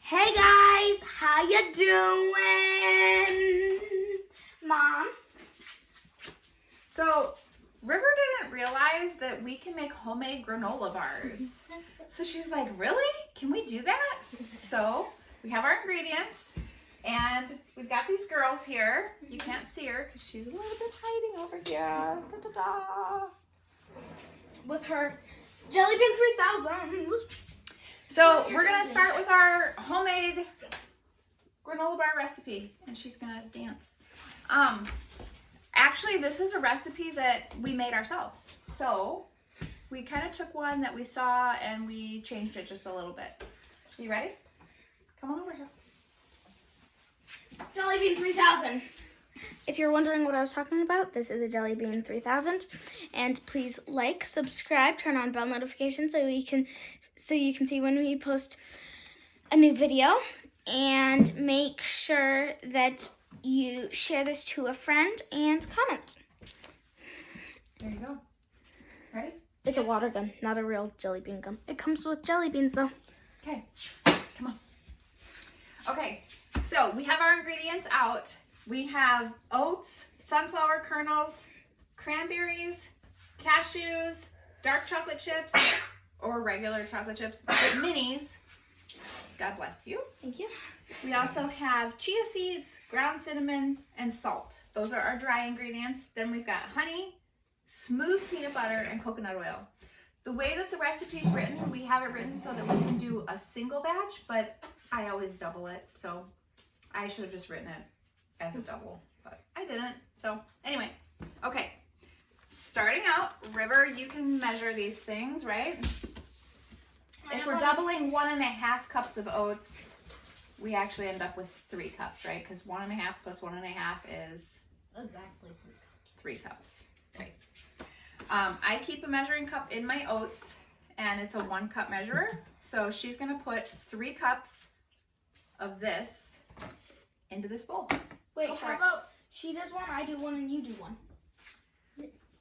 Hey guys, how you doing? Mom? So, River didn't realize that we can make homemade granola bars. So she's like, really? Can we do that? So, we have our ingredients, and we've got these girls here. You can't see her because she's a little bit hiding over here. Da-da-da. With her Jelly Bean 3000. So, we're going to start with our homemade granola bar recipe, and she's going to dance. Actually, this is a recipe that we made ourselves. So, we kind of took one that we saw and we changed it just a little bit. You ready? Come on over here. Jelly Bean 3000. If you're wondering what I was talking about, this is a Jelly Bean 3000. And please like, subscribe, turn on bell notifications so you can see when we post a new video. And make sure that you share this to a friend and comment. There you go. Ready? It's a water gun, not a real jelly bean gun. It comes with jelly beans though. Okay, come on. Okay, so we have our ingredients out. We have oats, sunflower kernels, cranberries, cashews, dark chocolate chips, or regular chocolate chips, but minis. God bless you. Thank you. We also have chia seeds, ground cinnamon, and salt. Those are our dry ingredients. Then we've got honey, smooth peanut butter, and coconut oil. The way that the recipe is written, we have it written so that we can do a single batch, but I always double it. So I should have just written it as a double, but I didn't. So anyway, okay. Starting out, River, you can measure these things, right? If we're doubling 1.5 cups of oats, we actually end up with 3 cups, right? Because 1.5 plus 1.5 is Exactly 3 cups. Okay. I keep a measuring cup in my oats, and it's a 1 cup measurer. So she's gonna put 3 cups of this into this bowl. Wait, how about she does one, I do one, and you do one?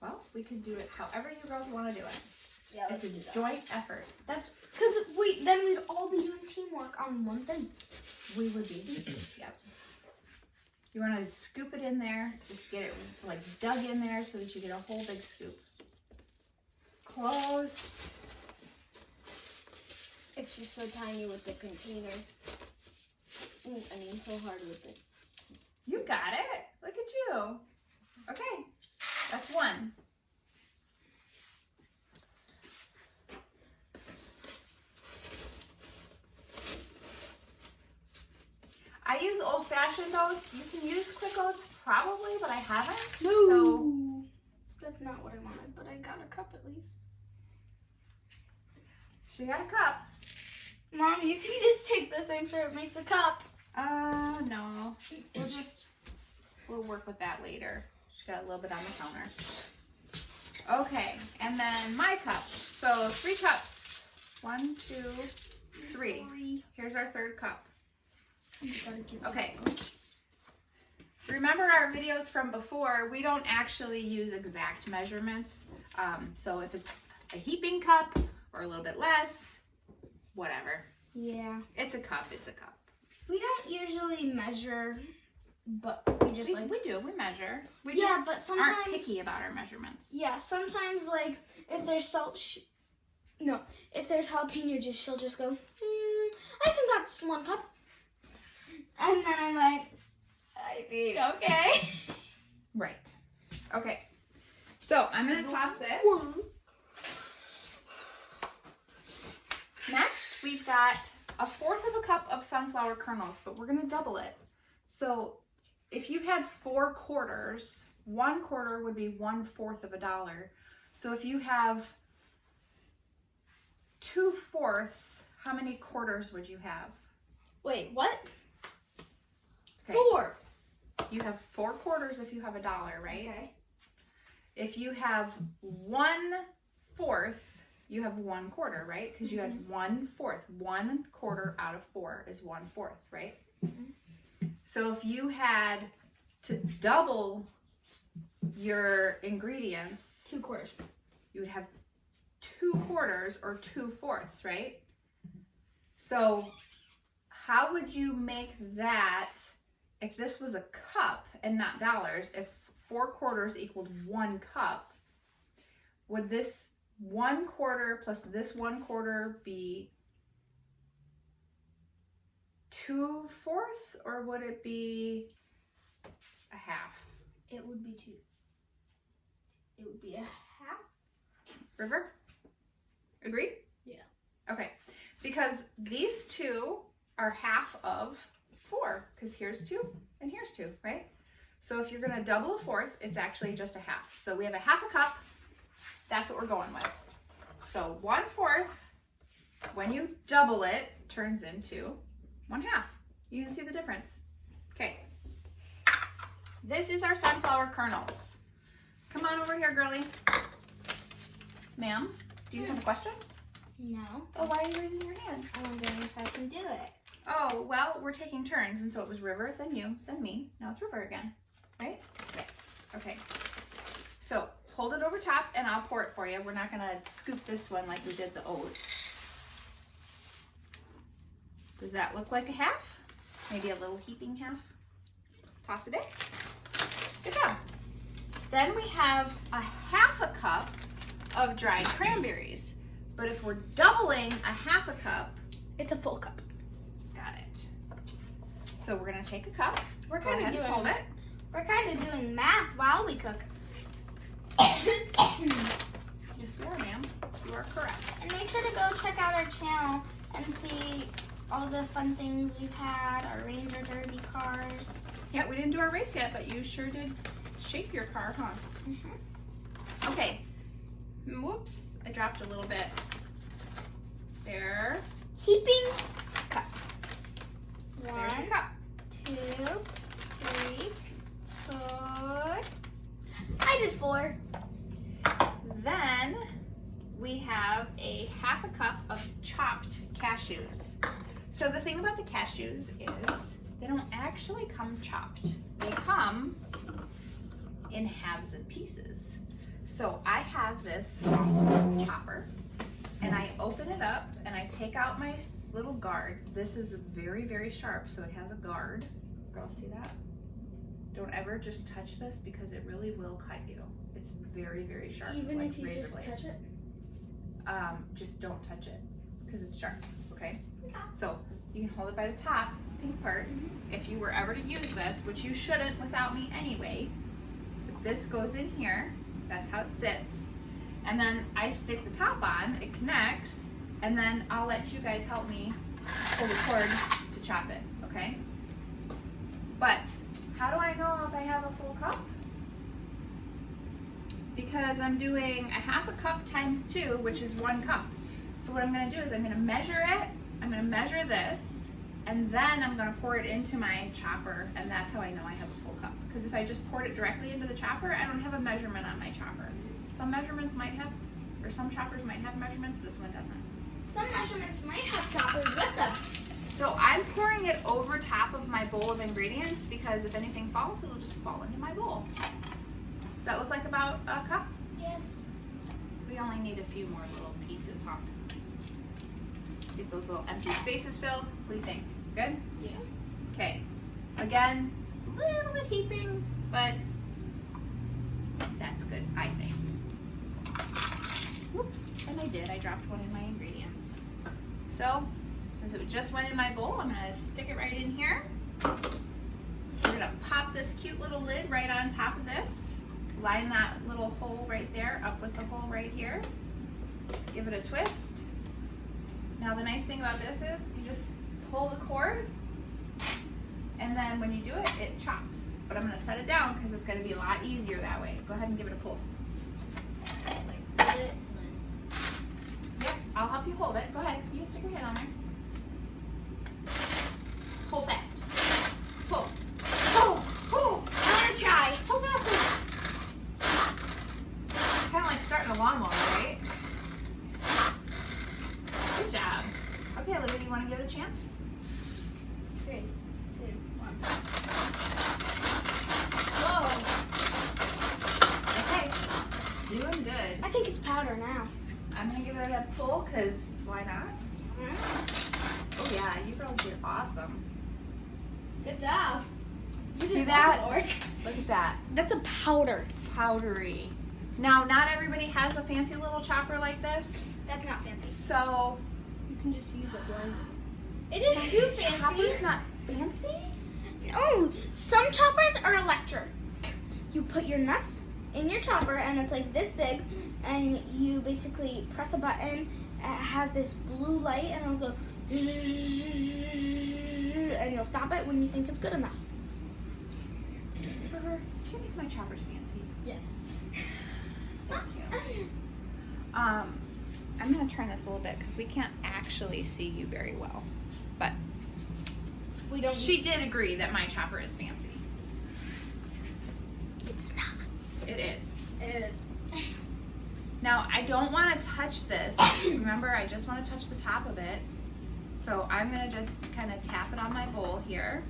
Well, we can do it however you girls want to do it. Yeah, it's a joint effort. That's because then we'd all be doing teamwork on one thing. We would be. Yep. You want to scoop it in there. Just get it like dug in there so that you get a whole big scoop. Close. It's just so tiny with the container. I mean, so hard with it. You got it. Look at you. Okay. That's 1. I use old-fashioned oats. You can use quick oats probably, but I haven't. No. So That's not what I wanted, but I got a cup at least. she got a cup. Mom, you can just take this. I'm sure it makes a cup. No. We'll work with that later. She got a little bit on the counter. Okay, and then my cup. So 3 cups. 1, 2, 3. Here's our 3rd cup. Okay. Remember our videos from before, we don't actually use exact measurements. So if it's a heaping cup or a little bit less, whatever. Yeah. It's a cup, it's a cup. We don't usually measure, but we just We do, we measure. We Yeah, just but sometimes- aren't picky about our measurements. Yeah, sometimes like if there's if there's jalapeno juice, she'll just go, I think that's 1 cup. And then I'm like, I mean, okay. Right. Okay. So I'm going to toss this. Next, we've got 1/4 of a cup of sunflower kernels, but we're going to double it. So if you had 4 quarters, 1 quarter would be 1/4 of a dollar. So if you have 2/4, how many quarters would you have? Wait, what? Okay. 4. You have 4 quarters if you have a dollar, right? Okay. If you have 1/4, you have 1 quarter, right? Because you had 1/4. 1 quarter out of 4 is 1/4, right? So if you had to double your ingredients, 2 quarters. you would have 2 quarters or 2/4, right? So how would you make that if this was a cup and not dollars? If 4 quarters equaled 1 cup, would this 1/4 plus this 1/4 be 2/4, or would it be a half? It would be 2. It would be a half. River? Agree? Yeah. Okay, because these two are half of 4, because here's 2 and here's 2, right? So if you're going to double a 4th, it's actually just a half. So we have a half a cup. That's what we're going with. So 1/4, when you double it, turns into 1/2. You can see the difference. Okay. This is our sunflower kernels. Come on over here, girlie. Ma'am, do you have a question? No. Oh, why are you raising your hand? I'm wondering if I can do it. Oh, well, we're taking turns, and so it was River, then you, then me. Now it's River again, right? Yeah. Okay. So hold it over top, and I'll pour it for you. We're not going to scoop this one like we did the oats. Does that look like a half? Maybe a little heaping half? Toss it in. Good job. Then we have a half a cup of dried cranberries. But if we're doubling a half a cup, It's a full cup. got it. So we're gonna take a cup. We're Go kind of ahead and doing hold it. We're kind of doing math while we cook. Yes, we are, ma'am. You are correct. And make sure to go check out our channel and see all the fun things we've had, our Ranger Derby cars. Yeah, we didn't do our race yet, but you sure did shape your car, huh? Mm-hmm. Okay. Whoops, I dropped a little bit. There. Heaping cup. There's a 1, cup. 2, 3, 4. I did 4. Then we have a half a cup of chopped cashews. So the thing about the cashews is they don't actually come chopped. They come in halves and pieces. So I have this awesome chopper, and I open it up and I take out my little guard. This is very, very sharp, so it has a guard. Girls, see that? Don't ever just touch this because it really will cut you. It's very, very sharp. Even like if you razor just blades. touch it? Just don't touch it because it's sharp, okay? So you can hold it by the top, pink part. If you were ever to use this, which you shouldn't without me anyway, but this goes in here. That's how it sits. And then I stick the top on, it connects, and then I'll let you guys help me pull the cord to chop it, okay? But how do I know if I have a full cup? Because I'm doing a half a cup times 2, which is 1 cup. So what I'm gonna do is I'm gonna measure it, I'm gonna measure this, and then I'm gonna pour it into my chopper, and that's how I know I have a full cup. Because if I just poured it directly into the chopper, I don't have a measurement on my chopper. Some measurements might have, or some choppers might have measurements, this one doesn't. Some measurements might have choppers with them. So I'm pouring it over top of my bowl of ingredients because if anything falls, it'll just fall into my bowl. Does that look like about a cup? Yes. We only need a few more little pieces, huh? Get those little empty spaces filled. What do you think? Good? Yeah. Okay. Again, a little bit heaping, but that's good, I think. Whoops, and I did. I dropped one in my ingredients. So, since it just went in my bowl, I'm gonna stick it right in here. We're gonna pop this cute little lid right on top of this. Line that little hole right there up with the hole right here. Give it a twist. Now the nice thing about this is you just pull the cord, and then when you do it, it chops. But I'm gonna set it down because it's gonna be a lot easier that way. Go ahead and give it a pull. Like put it and then. Yep, I'll help you hold it. Go ahead, you stick your hand on there. Pull fast. Pull. Pull. Pull. I wanna try. Pull faster. Kind of like starting a lawnmower, right? Good job. Okay, Olivia, do you want to give it a chance? 3, 2, 1. Whoa. Okay. Doing good. I think it's powder now. I'm going to give it a pull because why not? Oh yeah, you girls did awesome. Good job. You See did that? awesome work. Look at that. That's a powder. Powdery. Now, not everybody has a fancy little chopper like this. That's not fancy. So, You can just use a blender. It is too fancy. chopper's not fancy? No, some choppers are electric. You put your nuts in your chopper and it's like this big, and you basically press a button. It has this blue light and it'll go, and you'll stop it when you think it's good enough. River, do you think my chopper's fancy? Yes. Thank you. I'm gonna turn this a little bit because we can't actually see you very well. But We don't. she did agree that my chopper is fancy. It's not. It is. It is. Now, I don't want to touch this. Remember, I just want to touch the top of it. So I'm going to just kind of tap it on my bowl here.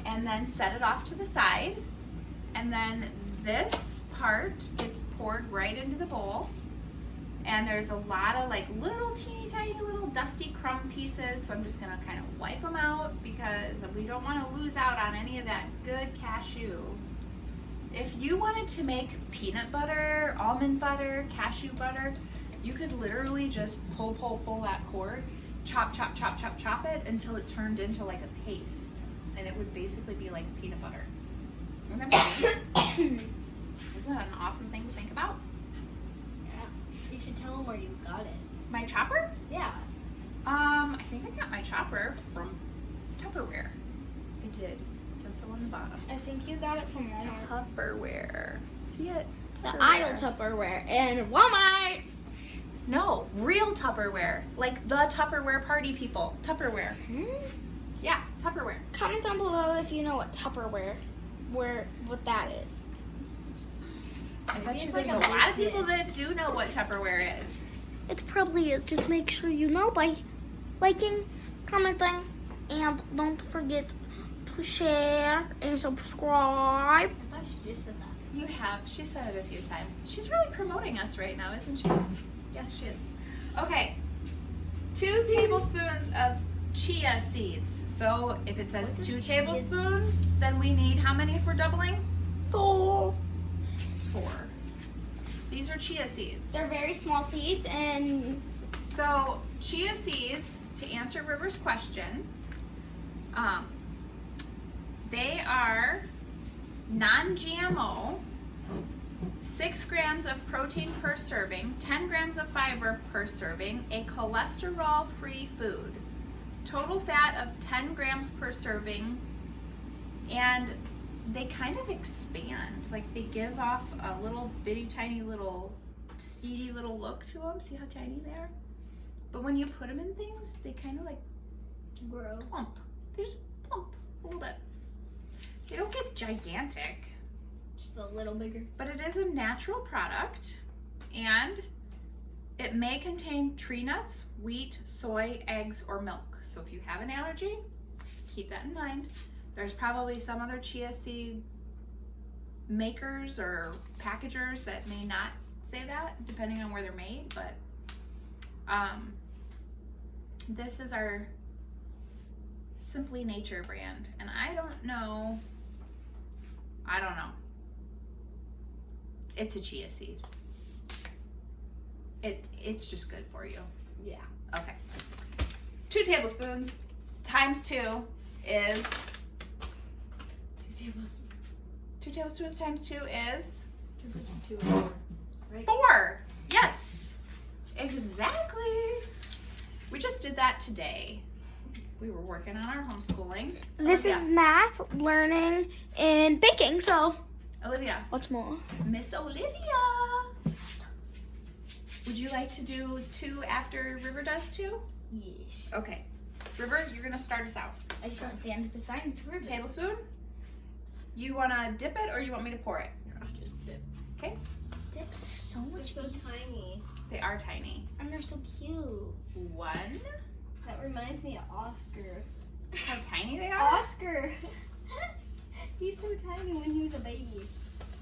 And then set it off to the side. And then this part gets poured right into the bowl. And there's a lot of like little teeny tiny little dusty crumb pieces. So I'm just going to kind of wipe them out because we don't want to lose out on any of that good cashew. If you wanted to make peanut butter, almond butter, cashew butter, you could literally just pull that cord, chop it until it turned into like a paste. And it would basically be like peanut butter. Isn't that an awesome thing to think about? Yeah. You should tell them where you got it. My chopper? Yeah. I think I got my chopper from Tupperware. I did. It says so on the bottom. I think you got it from Walmart. Tupperware. See it? The aisle Tupperware and Walmart. No, real Tupperware. Like the Tupperware party people. Tupperware. Yeah, Tupperware. Comment down below if you know what Tupperware, what that is. I bet Maybe you it's there's like a a lot of people business. that do know what Tupperware is. It probably is. Just make sure you know by liking, commenting, and don't forget to share and subscribe. I thought she just said that. You have. She said it a few times. She's really promoting us right now, isn't she? Yes, she is. Okay. 2 tablespoons of chia seeds. So if it says What does 2 chia tablespoons, then we need how many if we're doubling? 4. 4. These are chia seeds. They're very small seeds, and So chia seeds, to answer River's question, they are non-GMO, 6 grams of protein per serving, 10 grams of fiber per serving, a cholesterol-free food, total fat of 10 grams per serving, and they kind of expand. Like they give off a little bitty tiny little seedy little look to them. See how tiny they are? But when you put them in things, they kind of like Grow. plump. They just plump a little bit. They don't get gigantic, Just a little bigger. but it is a natural product, and it may contain tree nuts, wheat, soy, eggs, or milk. So if you have an allergy, keep that in mind. There's probably some other chia seed makers or packagers that may not say that, depending on where they're made, but this is our Simply Nature brand, and I don't know. It's a chia seed. It's just good for you. Yeah. Okay. 2 tablespoons times 2 is 2 tablespoons. 2 tablespoons times 2 is 2 and 4. Right? 4. Yes, exactly. We just did that today. We were working on our homeschooling. this is math, learning, and baking. So, Olivia, what's more? Miss Olivia. Would you like to do 2 after River does 2? Yes. Okay. River, you're gonna start us out. I shall stand beside her. Tablespoon. You wanna dip it or you want me to pour it? I'll just dip. Okay. Dips so They're much so easier. tiny. They are tiny. And they're so cute. 1. That reminds me of Oscar. How tiny they are. Oscar! He's so tiny when he was a baby.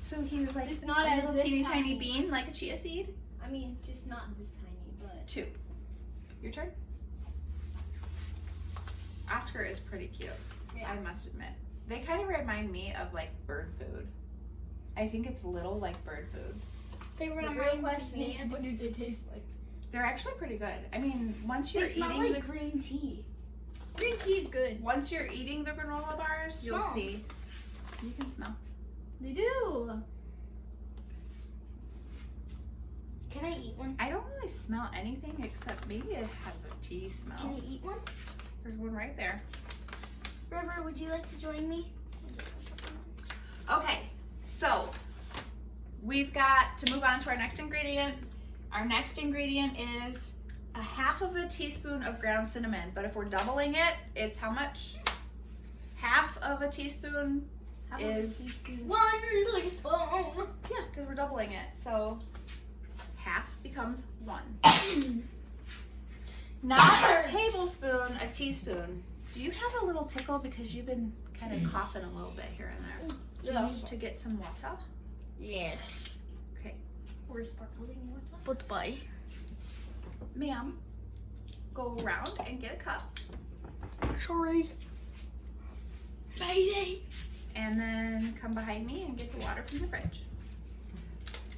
So he was like Just not a as little this teeny tiny tiny. bean, like a chia seed. I mean, just not this tiny, but 2. Your turn. Oscar is pretty cute, Yeah. I must admit. They kind of remind me of like bird food. I think it's little like bird food. They The remind real question me is, of- what do they taste like? They're actually pretty good. I mean, once you're They smell eating like green tea. Green tea is good. once you're eating the granola bars, you'll Smell. see. You can smell. They do. Can I eat one? I don't really smell anything except maybe it has a tea smell. Can I eat one? There's one right there. River, would you like to join me? Okay, so we've got to move on to our next ingredient. Our next ingredient is a 1/2 teaspoon of ground cinnamon, but if we're doubling it, it's how much? 1/2 teaspoon is, 1 teaspoon. yeah, because we're doubling it. So 1/2 becomes 1. Not a tablespoon, a teaspoon. Do you have a little tickle because you've been kind of coughing a little bit here and there? Do you need to get some water? Yes. Okay. Or sparkling water. But bye. Ma'am, go around and get a cup. Sorry. Mayday. And then come behind me and get the water from the fridge.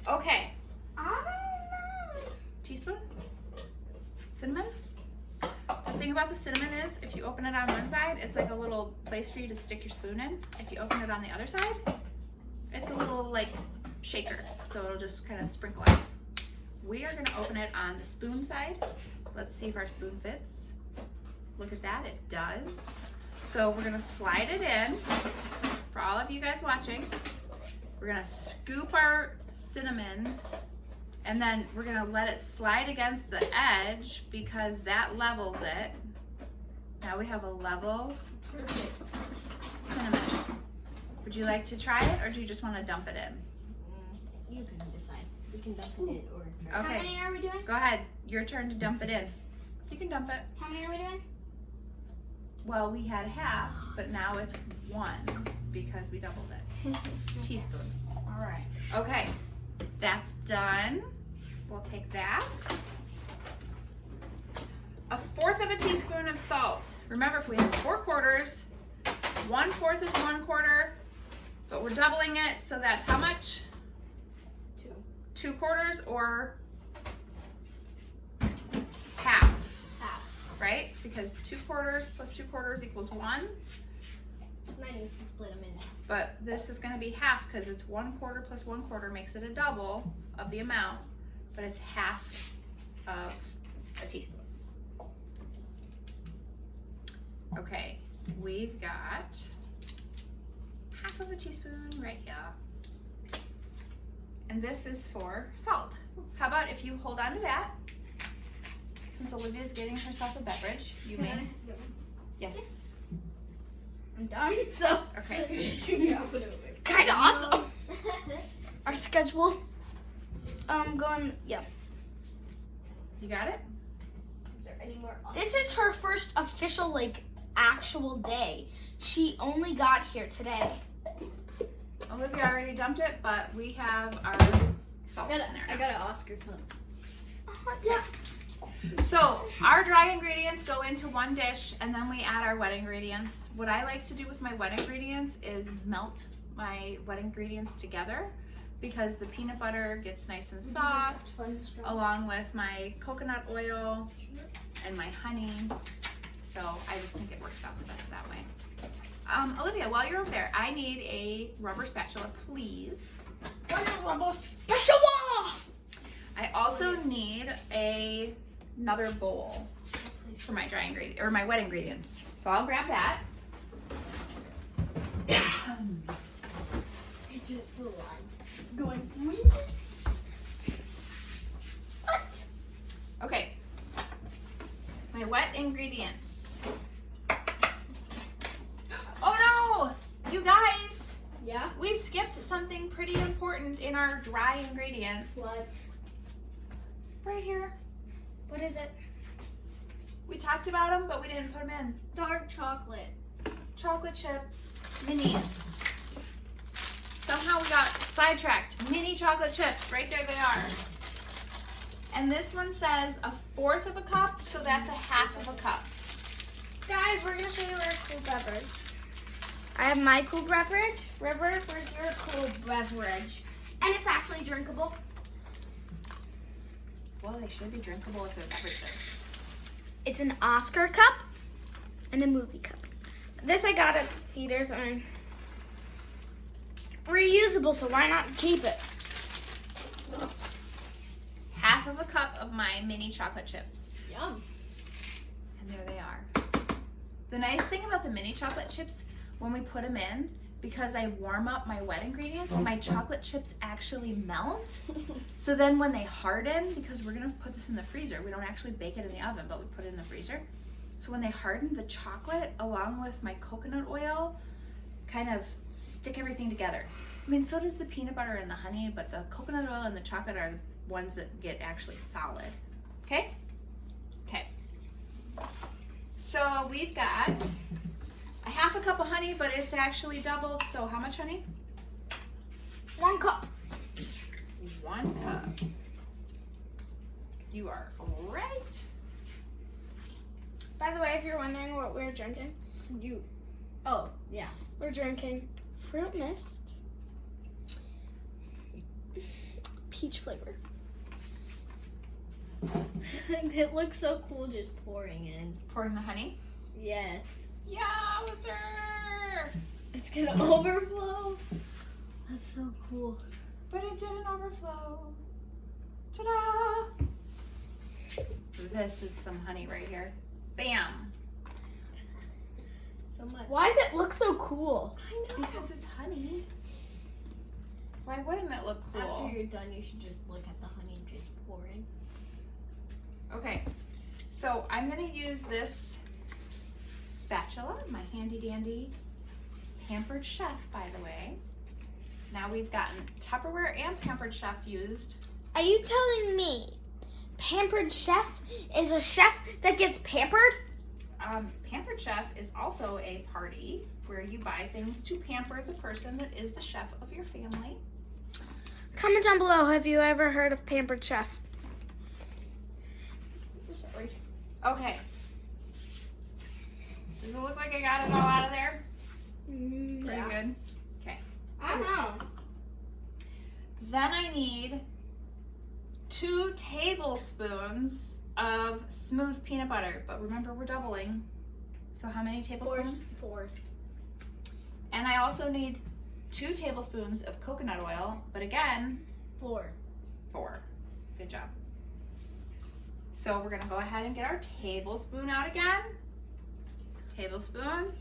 Okay. Teaspoon? Cinnamon? The thing about the cinnamon is if you open it on one side, it's like a little place for you to stick your spoon in. If you open it on the other side, it's a little like shaker. So it'll just kind of sprinkle out. We are going to open it on the spoon side. Let's see if our spoon fits. Look at that, it does. So we're going to slide it in. For all of you guys watching, we're going to scoop our cinnamon and then we're going to let it slide against the edge because that levels it. Now we have a level cinnamon. Would you like to try it or do you just want to dump it in? You can decide. We can dump it in or try. Okay. How many are we doing? Go ahead, your turn to dump it in. You can dump it. How many are we doing? Well, we had 1/2, but now it's 1 because we doubled it. Teaspoon. All right. Okay, that's done. We'll take that. 1/4 teaspoon of salt. Remember, if we have 4 quarters, 1/4 is 1/4, but we're doubling it, so that's how much? 2 quarters or 1/2, right? Because 2 quarters plus 2 quarters equals 1. Then you can split them in. But this is going to be 1/2 because it's 1/4 plus 1/4 makes it a double of the amount, but it's 1/2 of a teaspoon. Okay, we've got 1/2 teaspoon right here. And this is for salt. How about if you hold on to that? Since Olivia's getting herself a beverage, you may. Yes. I'm done. So Okay. Yeah, I'll put it over. kind of awesome. Our schedule. Going. Yeah. You got it? Is there any more? This is her first official like actual day. She only got here today. Olivia already dumped it, but we have our salt in there I now. got an Oscar cup. Yeah. So our dry ingredients go into one dish and then we add our wet ingredients. What I like to do with my wet ingredients is melt my wet ingredients together because the peanut butter gets nice and soft along with my coconut oil and my honey. So I just think it works out the best that way. Olivia, while you're over there, I need a rubber spatula, please. Rubber special. I also need another bowl for my dry ingredient or my wet ingredients. So I'll grab that. It's just so going. What? Okay. My wet ingredients. Oh no! You guys, Yeah. we skipped something pretty important in our dry ingredients. What? Right here. What is it? We talked about them, but we didn't put them in. Dark chocolate. Chocolate chips, minis. Somehow we got sidetracked. Mini chocolate chips, right there they are. And this one says 1/4 cup, so that's 1/2 cup. Guys, we're gonna show you our cool beverage. I have my cool beverage. River, where's your cool beverage? And it's actually drinkable. Well, they should be drinkable if they're beverages. It's an Oscar cup and a movie cup. This I got at Cedars and reusable, so why not keep it? Half of a cup of my mini chocolate chips. Yum. And there they are. The nice thing about the mini chocolate chips, when we put them in, because I warm up my wet ingredients, my chocolate chips actually melt. So then when they harden, because we're gonna put this in the freezer, we don't actually bake it in the oven, but we put it in the freezer. So when they harden, the chocolate along with my coconut oil kind of stick everything together. I mean, so does the peanut butter and the honey, but the coconut oil and the chocolate are the ones that get actually solid. Okay? Okay. So we've got a half a cup of honey, but it's actually doubled. So how much honey? 1 cup. 1 cup. You are right. By the way, if you're wondering what we're drinking, Oh, yeah. we're drinking fruit mist, peach flavor. It looks so cool just pouring in. Pouring the honey. Yes. Yowzer! It's gonna overflow. That's so cool. But it didn't overflow. Ta-da! This is some honey right here. Bam! So much. Why does it look so cool? I know. Because it's honey. Why wouldn't it look cool? After you're done, you should just look at the honey just pouring. Okay, so I'm gonna use this spatula, my handy dandy Pampered Chef, by the way. Now we've gotten Tupperware and Pampered Chef used. Are you telling me Pampered Chef is a chef that gets pampered? Pampered Chef is also a party where you buy things to pamper the person that is the chef of your family. Comment down below, have you ever heard of Pampered Chef? Sorry. Okay. Does it look like I got it all out of there? Pretty Yeah. good. Okay. I don't know. Then I need 2 tablespoons of smooth peanut butter. But remember, we're doubling. So how many tablespoons? 4. And I also need 2 tablespoons of coconut oil. But again, 4. 4. Good job. So we're gonna go ahead and get our tablespoon out again. Tablespoon.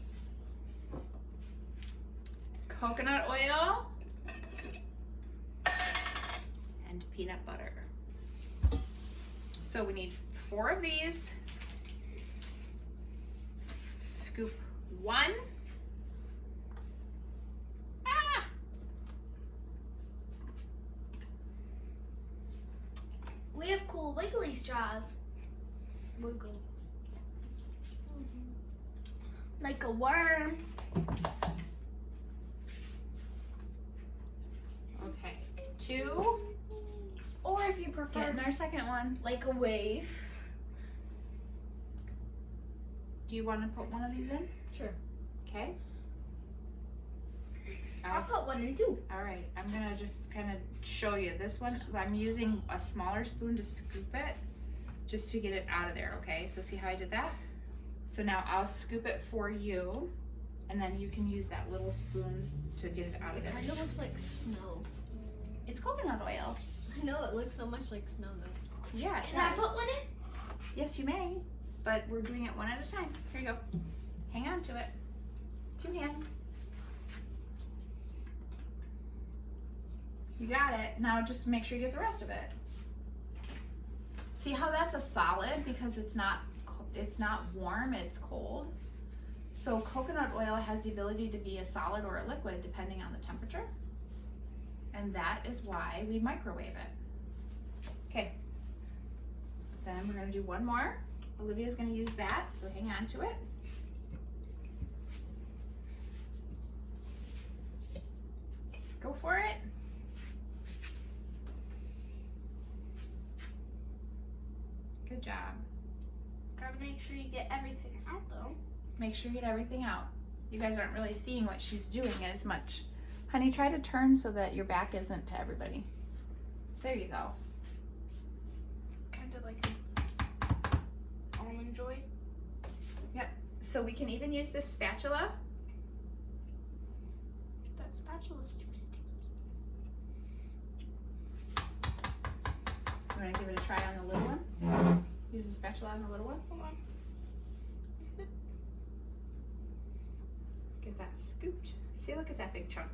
Coconut oil. And peanut butter. So we need 4 of these. Scoop 1. Ah! We have cool wiggly straws. Wiggle. Like a worm. Okay. 2. Or if you prefer, Getting our second one. like a wave. Do you want to put one of these in? Sure. Okay. I'll put one in too. All right, I'm gonna just kind of show you this one. I'm using a smaller spoon to scoop it, just to get it out of there, okay? So see how I did that? So now I'll scoop it for you, and then you can use that little spoon to get it out of It there. kind of looks like snow. It's coconut oil. I know, it looks so much like snow though. Yeah, it Can I does. put one in? Yes, you may, but we're doing it one at a time. Here you go. Hang on to it. 2 hands. You got it. Now just make sure you get the rest of it. See how that's a solid because it's not warm, it's cold. So coconut oil has the ability to be a solid or a liquid depending on the temperature. And that is why we microwave it. Okay. Then we're gonna do one more. Olivia's gonna use that, so hang on to it. Go for it. Good job. Gotta make sure you get everything out though. Make sure you get everything out. You guys aren't really seeing what she's doing as much. Honey, try to turn so that your back isn't to everybody. There you go. Kind of like almond joy. Yep. So we can even use this spatula. That spatula's too sticky. I'm gonna give it a try on the little one. Use the spatula on the little one. Hold on. Get that scooped. See, look at that big chunk.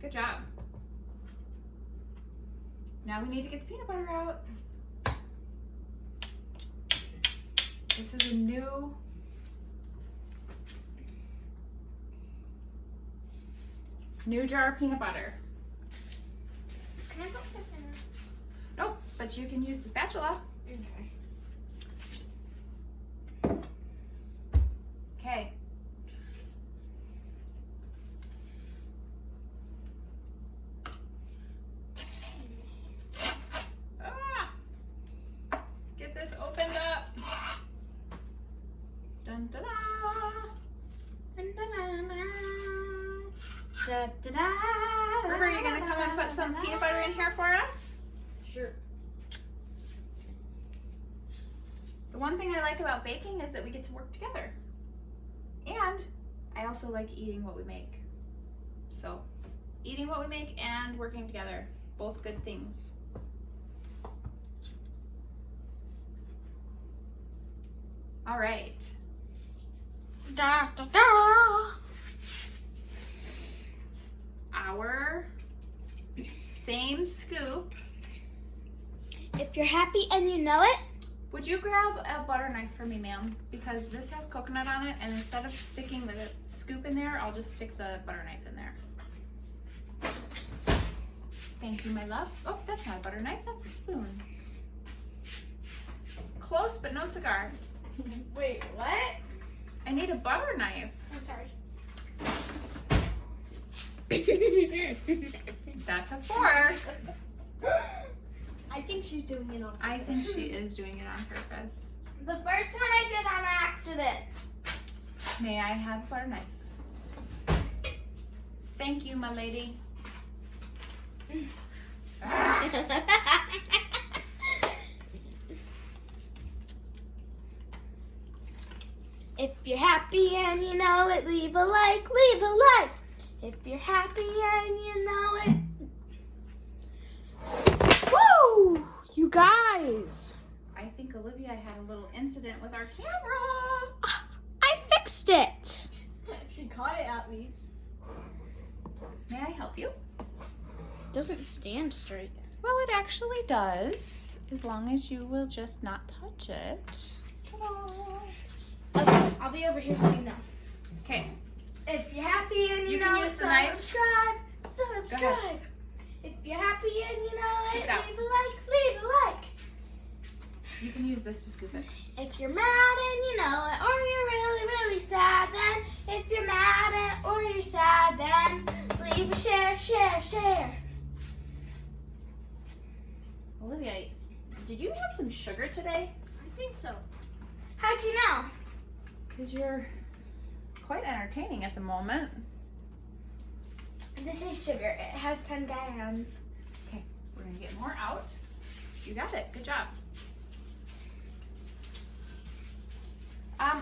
Good job. Now we need to get the peanut butter out. This is a new jar of peanut butter. Can I put this in there? Nope, but you can use the spatula. Okay. Okay. Get this opened up. Dun da da. Da, da, da, River, you gonna come and put some peanut butter in here for us? Sure. The one thing I like about baking is that we get to work together. And I also like eating what we make. So, eating what we make and working together, both good things. All right. Da, da, da. Our same scoop. If you're happy and you know it, Would you grab a butter knife for me, ma'am? Because this has coconut on it, and instead of sticking the scoop in there, I'll just stick the butter knife in there. Thank you, my love. Oh, that's not a butter knife, that's a spoon. Close, but no cigar. Wait, what? I need a butter knife. I'm sorry. That's a fork. I think she's doing it on purpose. I think she is doing it on purpose. The first one I did on accident. May I have a butter knife? Thank you, my lady. If you're happy and you know it, leave a like, leave a like. If you're happy and you know it. Woo! You guys. I think Olivia had a little incident with our camera. I fixed it. She caught it at least. May I help you? Doesn't stand straight. Well, it actually does, as long as you will just not touch it. Ta-da. Okay, I'll be over here so you know. Okay, If you're happy and you You can know it, use the knife. subscribe. Go Subscribe. If you're happy and you know Scoop it, it out. leave a like, leave a like. you can use this to scoop it. If you're mad and you know it, or you're really, really sad, then if you're mad and, or you're sad, then leave a share, share, share. Olivia, did you have some sugar today? I think so. How'd you know? Because you're quite entertaining at the moment. This is sugar. It has 10 grams. Okay, we're gonna get more out. You got it, good job.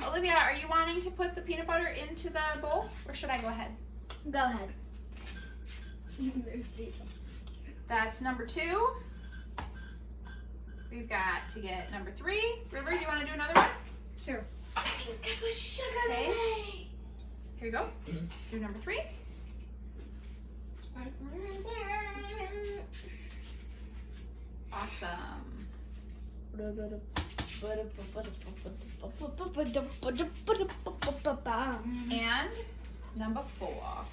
Olivia, are you wanting to put the peanut butter into the bowl, or should I go ahead? Go ahead. There's Jason. That's number 2. We've got to get number 3. River, do you want to do another one? Sure. Second cup of sugar Okay. today. Here you go. Do number 3. Awesome. And number 4.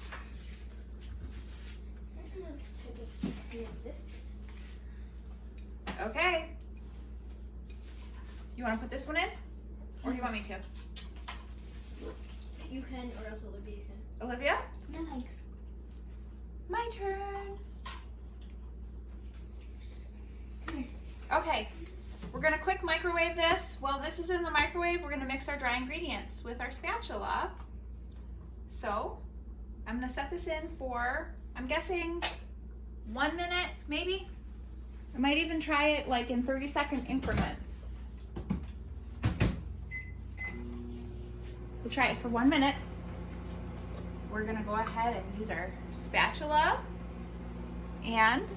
Okay. You want to put this one in? Or do you want me to? You can, or else Olivia can. Olivia? No thanks. My turn. Come here. Okay. We're We're gonna quick microwave this. While this is in the microwave, we're gonna mix our dry ingredients with our spatula. So I'm gonna set this in for, I'm guessing 1 minute, maybe? I might even try it like in 30-second increments. We'll try it for 1 minute. We're gonna go ahead and use our spatula, and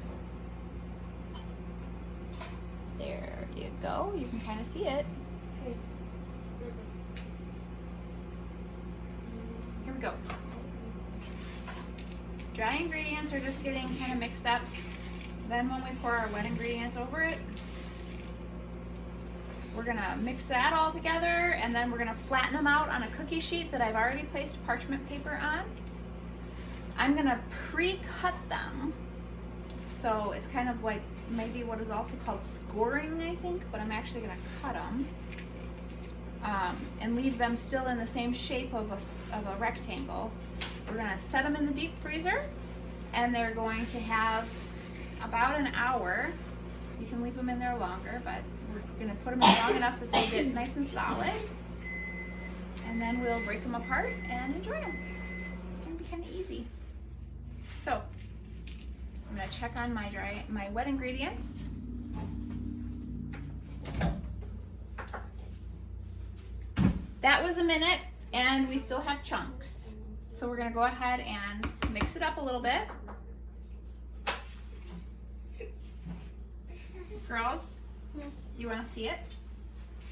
there you go. You can kind of see it. Okay. Here we go. Dry ingredients are just getting kind of mixed up. Then when we pour our wet ingredients over it, we're gonna mix that all together, and then we're gonna flatten them out on a cookie sheet that I've already placed parchment paper on. I'm gonna pre-cut them. So it's kind of like maybe what is also called scoring, I think, but I'm actually gonna cut them and leave them still in the same shape of a rectangle. We're gonna set them in the deep freezer, and they're going to have about an hour. You can leave them in there longer, but we're gonna put them in long enough that they get nice and solid, and then we'll break them apart and enjoy them. It's gonna be kind of easy. So I'm gonna check on my wet ingredients. That was a minute, and we still have chunks. So we're gonna go ahead and mix it up a little bit. Girls, you wanna see it?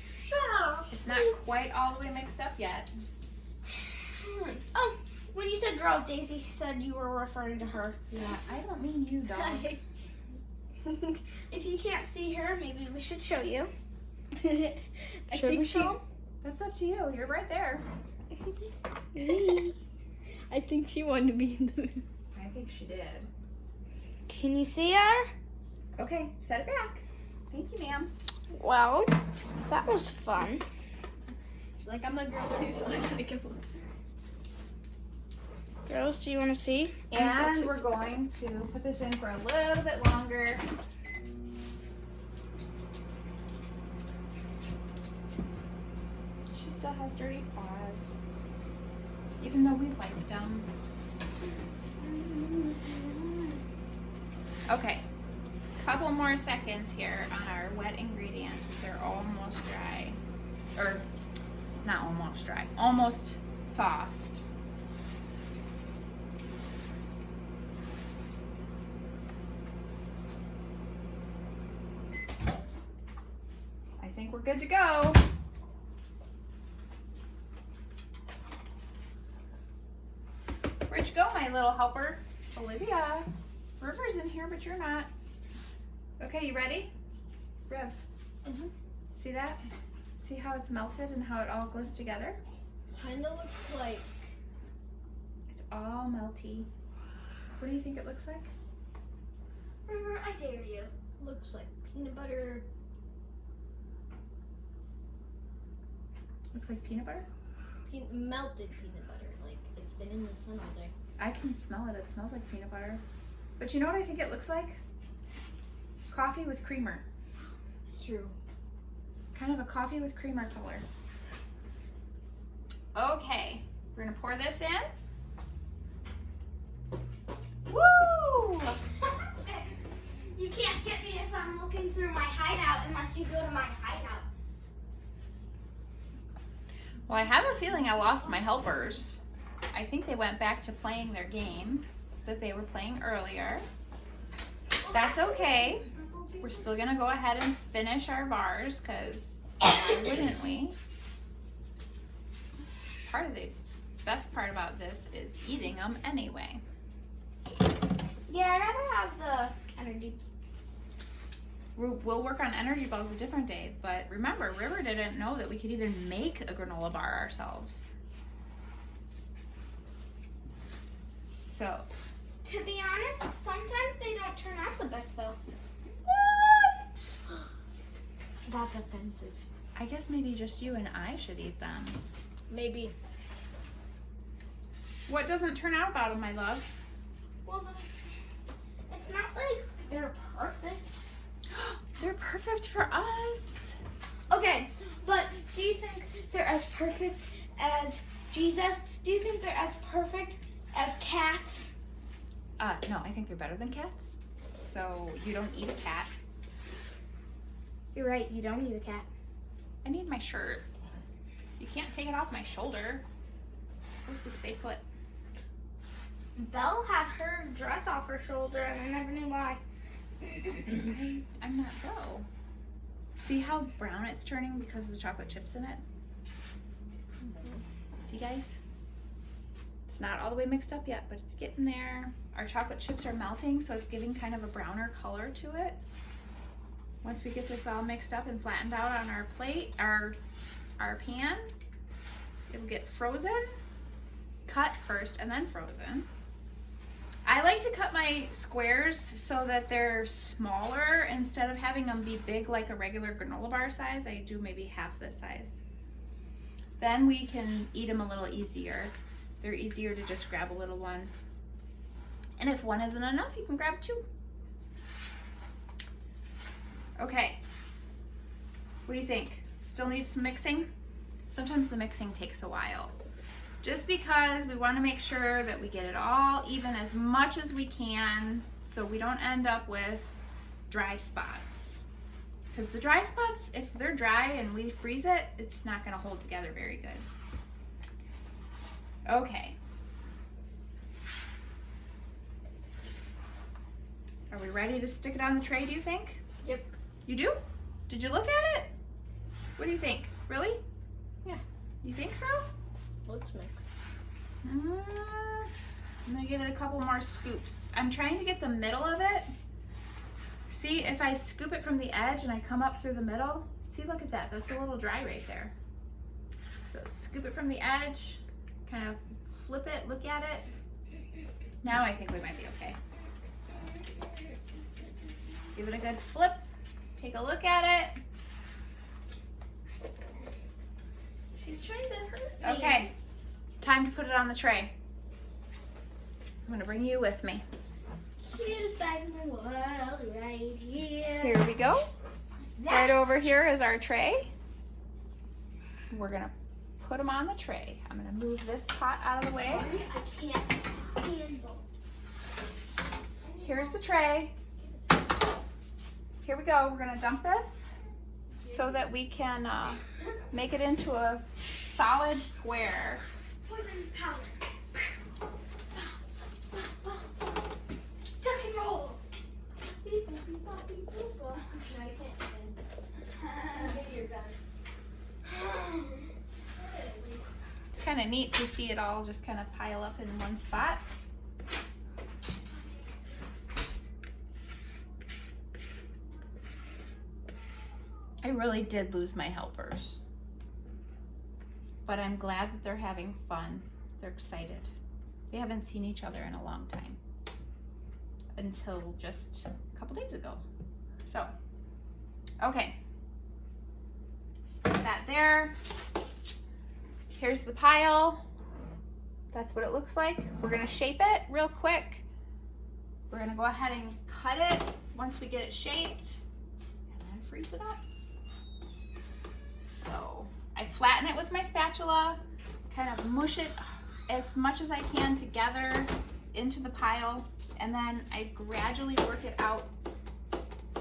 Sure. It's not quite all the way mixed up yet. Oh, when you said girls, Daisy said you were referring to her. Yeah, I don't mean you, dog. If you can't see her, maybe we should show you. I Should we think show? That's up to you. You're right there. I think she wanted to be in the. I think she did. Can you see her? Okay, set it back. Thank you, ma'am. Well, that was fun. She's like, I'm a girl too, so I gotta go. Girls, do you want to see? And we're going to put this in for a little bit longer. She still has dirty paws, even though we wiped them. Okay, couple more seconds here on our wet ingredients. They're almost dry, or not almost dry, almost soft. I think we're good to go. Where'd you go, my little helper? Olivia. River's in here, but you're not. Okay, you ready? Riv. Mhm. See that? See how it's melted and how it all goes together? Kinda looks like. It's all melty. What do you think it looks like? River, I dare you. Looks like peanut butter. Looks like peanut butter? Melted peanut butter. Like it's been in the sun all day. I can smell it. It smells like peanut butter. But you know what I think it looks like? Coffee with creamer. It's true. Kind of a coffee with creamer color. Okay, we're gonna pour this in. Woo! You can't get me if I'm looking through my hideout unless you go to my hideout. Well, I have a feeling I lost my helpers. I think they went back to playing their game that they were playing earlier. That's okay. We're still gonna go ahead and finish our bars, because why wouldn't we? Part of the best part about this is eating them anyway. Yeah, I'd rather have the energy. We'll work on energy balls a different day, but remember, River didn't know that we could even make a granola bar ourselves. So, To be honest, sometimes they don't turn out the best though. what? That's offensive. I guess maybe just you and I should eat them. Maybe. What doesn't turn out about them, my love? Well, it's not like they're perfect. They're perfect for us. Okay, but do you think they're as perfect as Jesus? Do you think they're as perfect as cats? No, I think they're better than cats. So you don't eat a cat. You're right, you don't eat a cat. I need my shirt. You can't take it off my shoulder. It's supposed to stay put. Belle had her dress off her shoulder and I never knew why. I'm not Belle. See how brown it's turning because of the chocolate chips in it? See, guys? It's not all the way mixed up yet, but it's getting there. Our chocolate chips are melting, so it's giving kind of a browner color to it. Once we get this all mixed up and flattened out on our plate, our pan, it'll get frozen, cut first and then frozen. I like to cut my squares so that they're smaller instead of having them be big like a regular granola bar size. I do maybe half this size. Then we can eat them a little easier. They're easier to just grab a little one. And if one isn't enough, you can grab two. Okay. What do you think? Still need some mixing? Sometimes the mixing takes a while. Just because we want to make sure that we get it all even as much as we can so we don't end up with dry spots. Because the dry spots, if they're dry and we freeze it, it's not going to hold together very good. Okay. Are we ready to stick it on the tray, do you think? Yep. You do? Did you look at it? What do you think? Really? Yeah. You think so? Looks mixed. I'm gonna give it a couple more scoops. I'm trying to get the middle of it. See, if I scoop it from the edge and I come up through the middle, see, look at that. That's a little dry right there. So scoop it from the edge, kind of flip it, look at it. Now I think we might be okay. Give it a good flip. Take a look at it. She's trying to hurt me. Okay, time to put it on the tray. I'm gonna bring you with me. Cutest bag in the world right here. Here we go. Right over here is our tray. We're gonna put them on the tray. I'm gonna move this pot out of the way. I can't handle. Here's the tray. Here we go. We're gonna dump this so that we can make it into a solid square. Poison powder. Duck and roll. Beep, boop, beep, bop, beep, boop, bop. No, you can't. Maybe you're done. It's kind of neat to see it all just kind of pile up in one spot. I really did lose my helpers, but I'm glad that they're having fun. They're excited. They haven't seen each other in a long time, until just a couple days ago. So, okay, stick that there. Here's the pile. That's what it looks like. We're gonna shape it real quick. We're gonna go ahead and cut it once we get it shaped, and then freeze it up. So I flatten it with my spatula, kind of mush it as much as I can together into the pile, and then I gradually work it out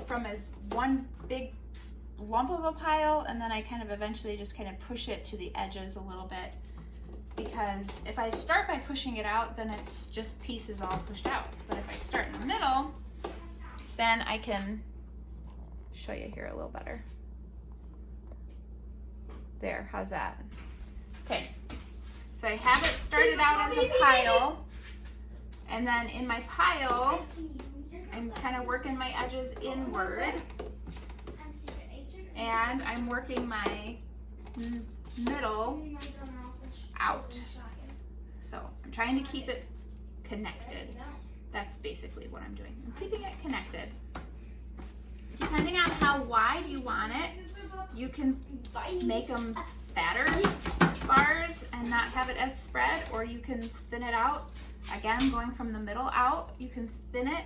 from as one big lump of a pile, and then I kind of eventually just kind of push it to the edges a little bit, because if I start by pushing it out, then it's just pieces all pushed out. But if I start in the middle, then I can show you here a little better. There, how's that? Okay, so I have it started out as a pile, and then in my pile, I'm kind of working my edges inward, and I'm working my middle out. So I'm trying to keep it connected. That's basically what I'm doing. I'm keeping it connected. Depending on how wide you want it, you can make them fatter bars and not have it as spread, or you can thin it out. Again, going from the middle out, you can thin it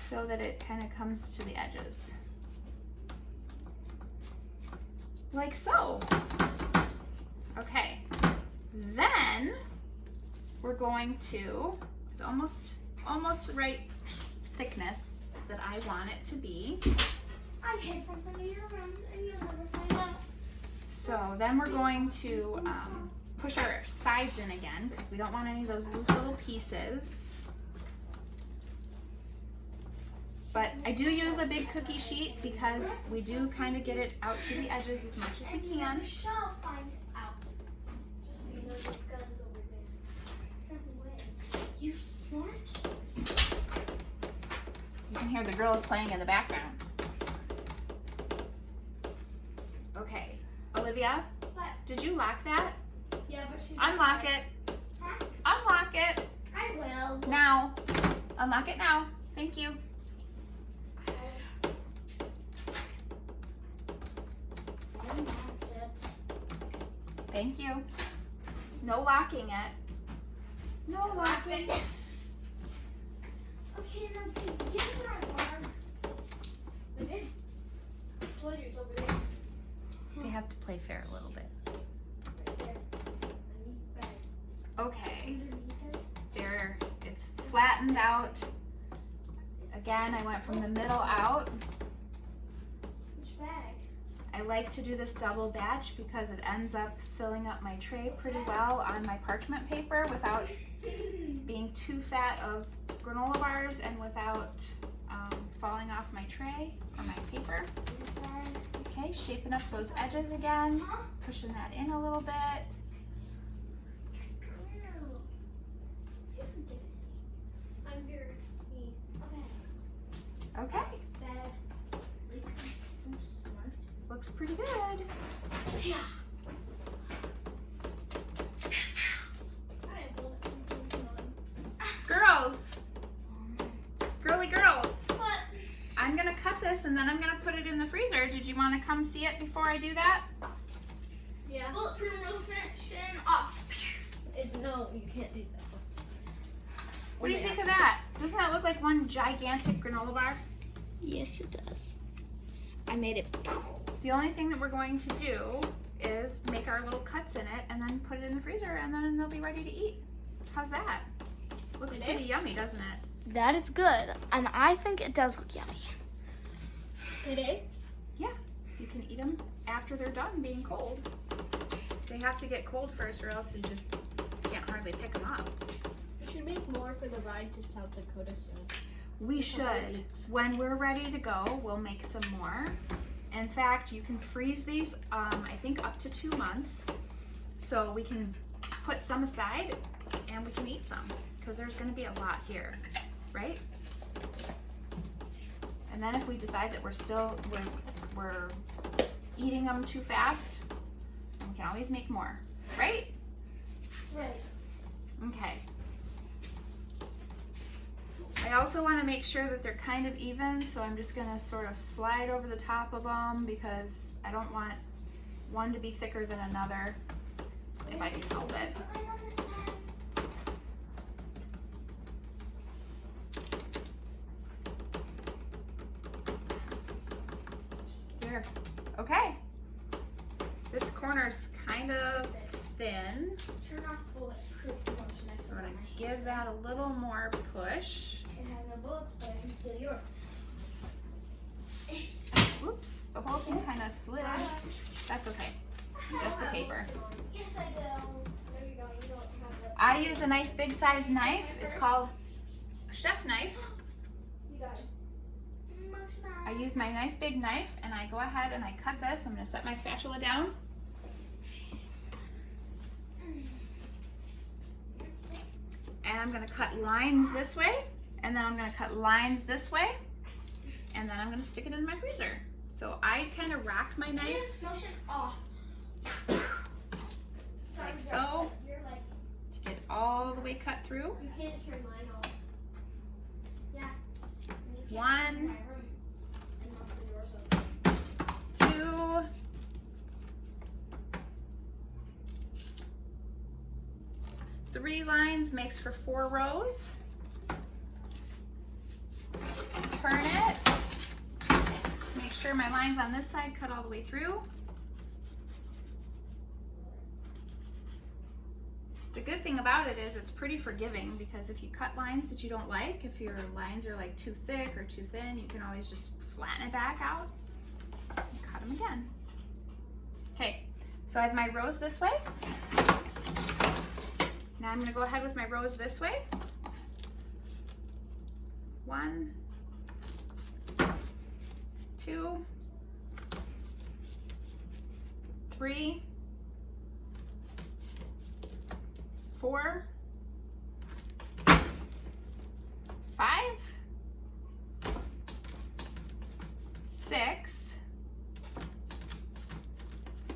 so that it kind of comes to the edges. Like so. Okay, then we're going to, it's almost the right thickness that I want it to be. I hit something in your room and you'll never find out. So then we're going to push our sides in again because we don't want any of those loose little pieces. But I do use a big cookie sheet because we do kind of get it out to the edges as much as we can. You shall find out. Just so you know, the gun's over there. No way. You smart. You can hear the girls playing in the background. Okay, Olivia, What? did you lock that? Yeah, but she's Unlock it. Huh? Unlock it. I will. Now. Unlock it now. Thank you. I unlocked it. Thank you. No locking it. No locking. Okay, now give my arm. Okay. Told you it's over there. They have to play fair a little bit. Right there. I need bag. Okay. Underneath it. There. It's flattened out. Again, I went from the middle out. Which bag? I like to do this double batch because it ends up filling up my tray pretty well on my parchment paper without being too fat of granola bars and without falling off my tray or my paper. This bag. Okay, shaping up those edges again, Huh? pushing that in a little bit. No. You can give it to me. I'm your me. Okay. Okay, Bag. Like, so smart. looks pretty good. Yeah. I have bullet holes on. Girls, girly girls, What? I'm gonna cut this and then I'm gonna put it in the freezer. Did you wanna come see it before I do that? Yeah. Bulletproof reflection off. No, you can't do that. What do you think of that? Doesn't that look like one gigantic granola bar? Yes, it does. I made it. The only thing that we're going to do is make our little cuts in it and then put it in the freezer and then they'll be ready to eat. How's that? Looks pretty yummy, doesn't it? That is good, and I think it does look yummy. Today? Yeah, you can eat them after they're done being cold. They have to get cold first or else you just can't hardly pick them up. We should make more for the ride to South Dakota soon. We should. When we're ready to go, we'll make some more. In fact, you can freeze these, I think up to 2 months. So we can put some aside and we can eat some because there's gonna be a lot here, right? And then if we decide that we're eating them too fast, we can always make more, right? Right. Okay. I also want to make sure that they're kind of even, so I'm just going to sort of slide over the top of them because I don't want one to be thicker than another if I can help it. There. Okay. This corner's kind of thin. Turn off bulletproof motion. I So swear I'm on going my to give that a little more push. It has no bullets, but I can steal yours. Oops, the whole thing kind of slid. That's okay. Just the paper. Yes, I do. No, you don't. You don't have it. I use a nice big size knife. It's called a chef knife. You got it. I use my nice big knife and I go ahead and I cut this. I'm going to set my spatula down. And I'm going to cut lines this way. And then I'm going to cut lines this way. And then I'm going to stick it in my freezer. So I kind of rock my knife Motion off. like so You're like, to get it all the way cut through. you can't turn mine off. Yeah. And you can't One. turn my room unless the door's open. 2. 3 lines makes for 4 rows. sure my lines on this side cut all the way through. The good thing about it is it's pretty forgiving, because if you cut lines that you don't like, if your lines are like too thick or too thin, you can always just flatten it back out and cut them again. Okay, so I have my rows this way. Now I'm going to go ahead with my rows this way. 1, 2, 3, 4, 5, 6,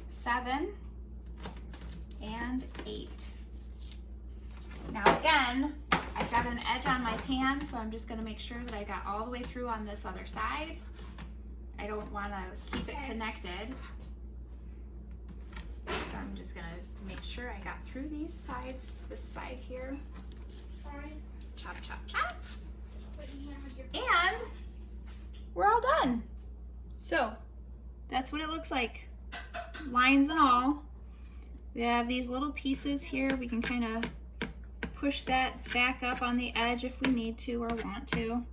7, and 8. Now again, I've got an edge on my pan, so I'm just going to make sure that I got all the way through on this other side. I don't want to keep it connected. So I'm just going to make sure I got through these sides, this side here. Sorry. Chop, chop, chop. Put your hand with your And we're all done. So that's what it looks like, lines and all. We have these little pieces here. We can kind of push that back up on the edge if we need to or want to.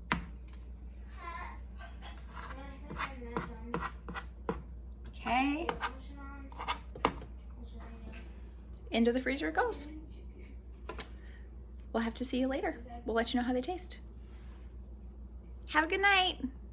Okay. Into the freezer it goes. We'll have to see you later. We'll let you know how they taste. Have a good night.